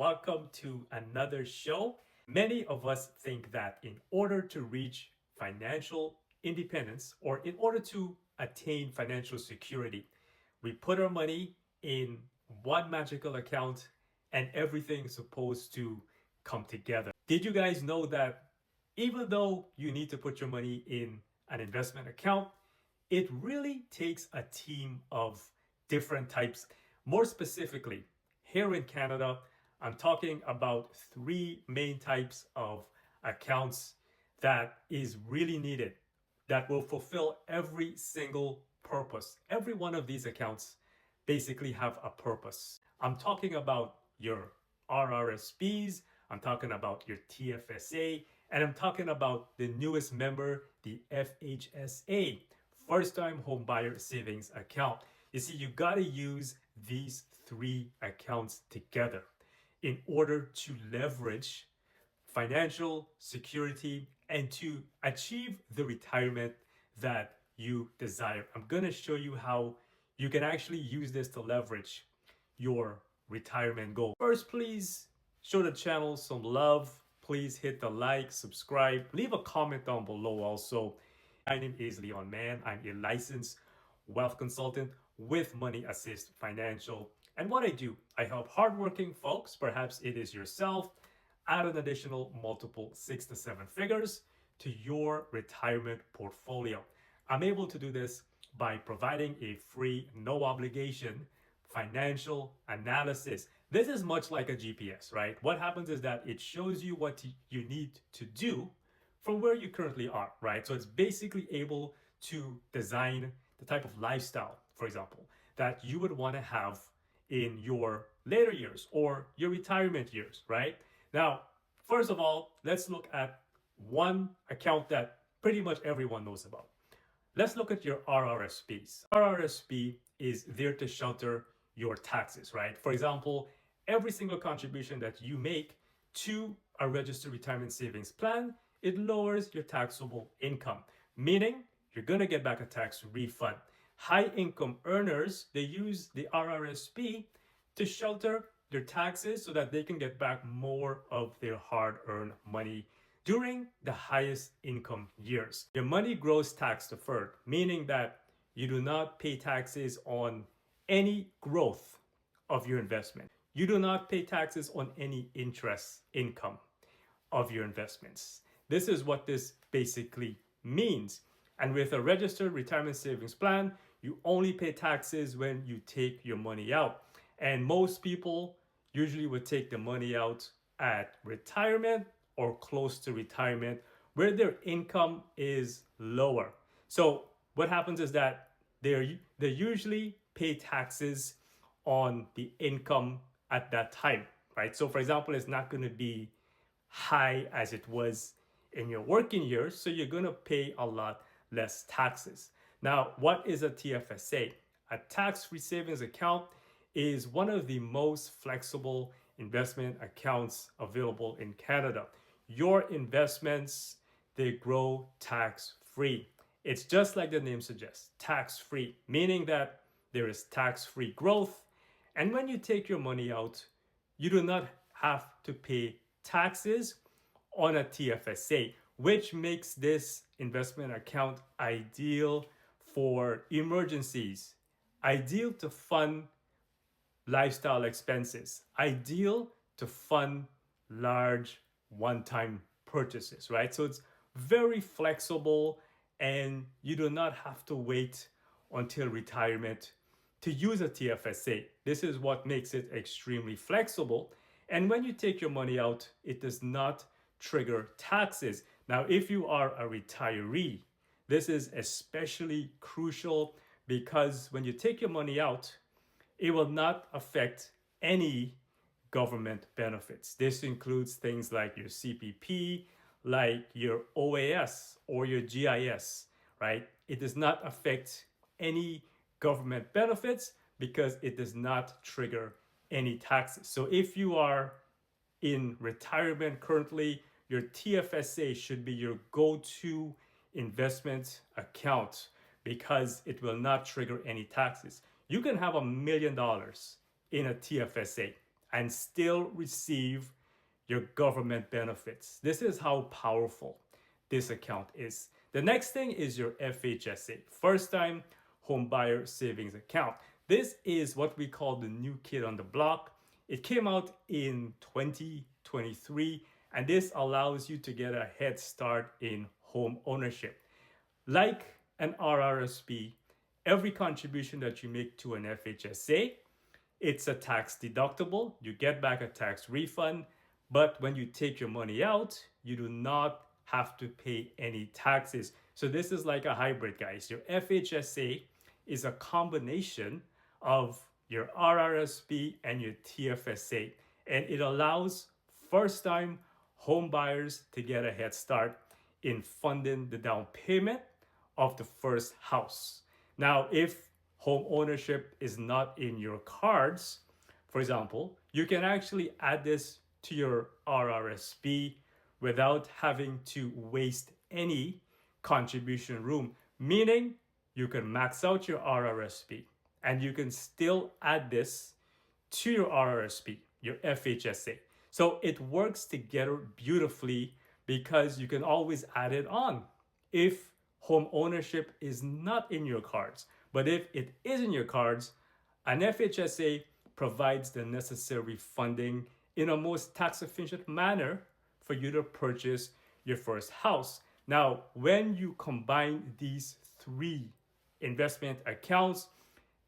welcome to another show. Many of us think that in order to reach financial independence or in order to attain financial security, we put our money in one magical account and everything's supposed to come together. Did you guys know that even though you need to put your money in an investment account, it really takes a team of different types. More specifically, here in Canada, I'm talking about three main types of accounts that is really needed, that will fulfill every single purpose. Every one of these accounts basically have a purpose. I'm talking about your RRSPs, I'm talking about your TFSA, and I'm talking about the newest member, the FHSA, First Time Home Buyer Savings Account. You see, you got to use these three accounts together in order to leverage financial security and to achieve the retirement that you desire. I'm going to show you how you can actually use this to leverage your retirement goal. First, please show the channel some love. Please hit the like, subscribe, leave a comment down below also. My name is Leon Mann. I'm a licensed wealth consultant with Money Assist Financial. And what I do, I help hardworking folks, perhaps it is yourself, add an additional multiple 6 to 7 figures to your retirement portfolio. I'm able to do this by providing a free, no obligation financial analysis. This is much like a GPS, right? What happens is that it shows you what you need to do from where you currently are, right? So it's basically able to design the type of lifestyle, for example, that you would want to have in your later years or your retirement years, right? Now, first of all, let's look at one account that pretty much everyone knows about. Let's look at your RRSPs. RRSP is there to shelter your taxes, right? For example, every single contribution that you make to a registered retirement savings plan, it lowers your taxable income, meaning you're going to get back a tax refund. High income earners, they use the RRSP to shelter their taxes so that they can get back more of their hard-earned money during the highest income years. Your money grows tax deferred, meaning that you do not pay taxes on any growth of your investment. You do not pay taxes on any interest income of your investments. This is what this basically means. And with a registered retirement savings plan, you only pay taxes when you take your money out. And most people usually would take the money out at retirement or close to retirement where their income is lower. So what happens is that they usually pay taxes on the income at that time, right? So for example, it's not going to be high as it was in your working years, so you're going to pay a lot less taxes. Now, what is a TFSA? A tax-free savings account is one of the most flexible investment accounts available in Canada. Your investments, they grow tax-free. It's just like the name suggests, tax-free, meaning that there is tax-free growth. And when you take your money out, you do not have to pay taxes on a TFSA, which makes this investment account ideal for emergencies, ideal to fund lifestyle expenses, ideal to fund large one-time purchases, right? So it's very flexible and you do not have to wait until retirement to use a TFSA. This is what makes it extremely flexible. And when you take your money out, it does not trigger taxes. Now, if you are a retiree, this is especially crucial because when you take your money out, it will not affect any government benefits. This includes things like your CPP, like your OAS or your GIS, right? It does not affect any government benefits because it does not trigger any taxes. So if you are in retirement currently, your TFSA should be your go-to investment account because it will not trigger any taxes. You can have $1 million in a TFSA and still receive your government benefits. This is how powerful this account is. The next thing is your FHSA, first time home buyer savings account. This is what we call the new kid on the block. It came out in 2023, and this allows you to get a head start in home ownership. Like an RRSP, every contribution that you make to an FHSA, it's a tax deductible. You get back a tax refund, but when you take your money out, you do not have to pay any taxes. So this is like a hybrid, guys. Your FHSA is a combination of your RRSP and your TFSA, and it allows first-time home buyers to get a head start in funding the down payment of the first house. Now, if home ownership is not in your cards, for example, you can actually add this to your RRSP without having to waste any contribution room, meaning you can max out your RRSP and you can still add this to your RRSP, your FHSA. So it works together beautifully because you can always add it on if home ownership is not in your cards. But if it is in your cards, an FHSA provides the necessary funding in a most tax efficient manner for you to purchase your first house. Now, when you combine these three investment accounts,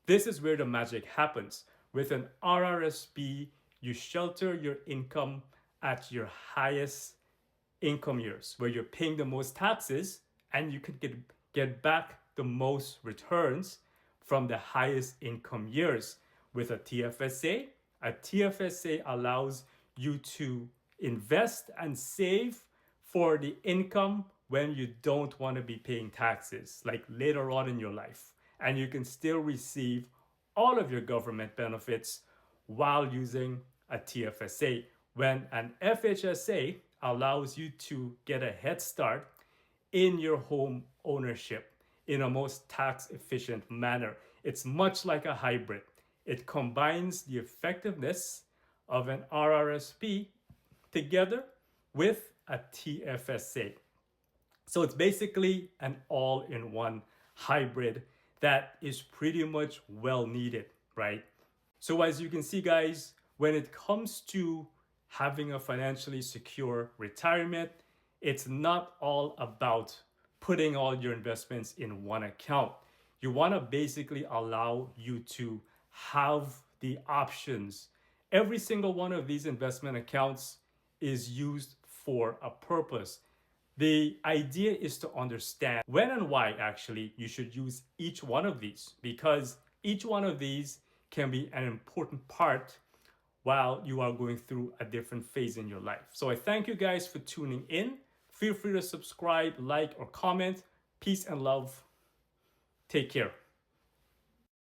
this is where the magic happens. With an RRSP, you shelter your income at your highest income years, where you're paying the most taxes, and you can get back the most returns from the highest income years. With a TFSA allows you to invest and save for the income when you don't want to be paying taxes, like later on in your life. And you can still receive all of your government benefits while using a TFSA, when an FHSA allows you to get a head start in your home ownership in a most tax efficient manner. It's much like a hybrid. It combines the effectiveness of an RRSP together with a TFSA. So it's basically an all-in-one hybrid that is pretty much well needed, right? So as you can see, guys, when it comes to having a financially secure retirement, it's not all about putting all your investments in one account. You want to basically allow you to have the options. Every single one of these investment accounts is used for a purpose. The idea is to understand when and why actually you should use each one of these, because each one of these can be an important part while you are going through a different phase in your life. So I thank you guys for tuning in. Feel free to subscribe, like, or comment. Peace and love. Take care.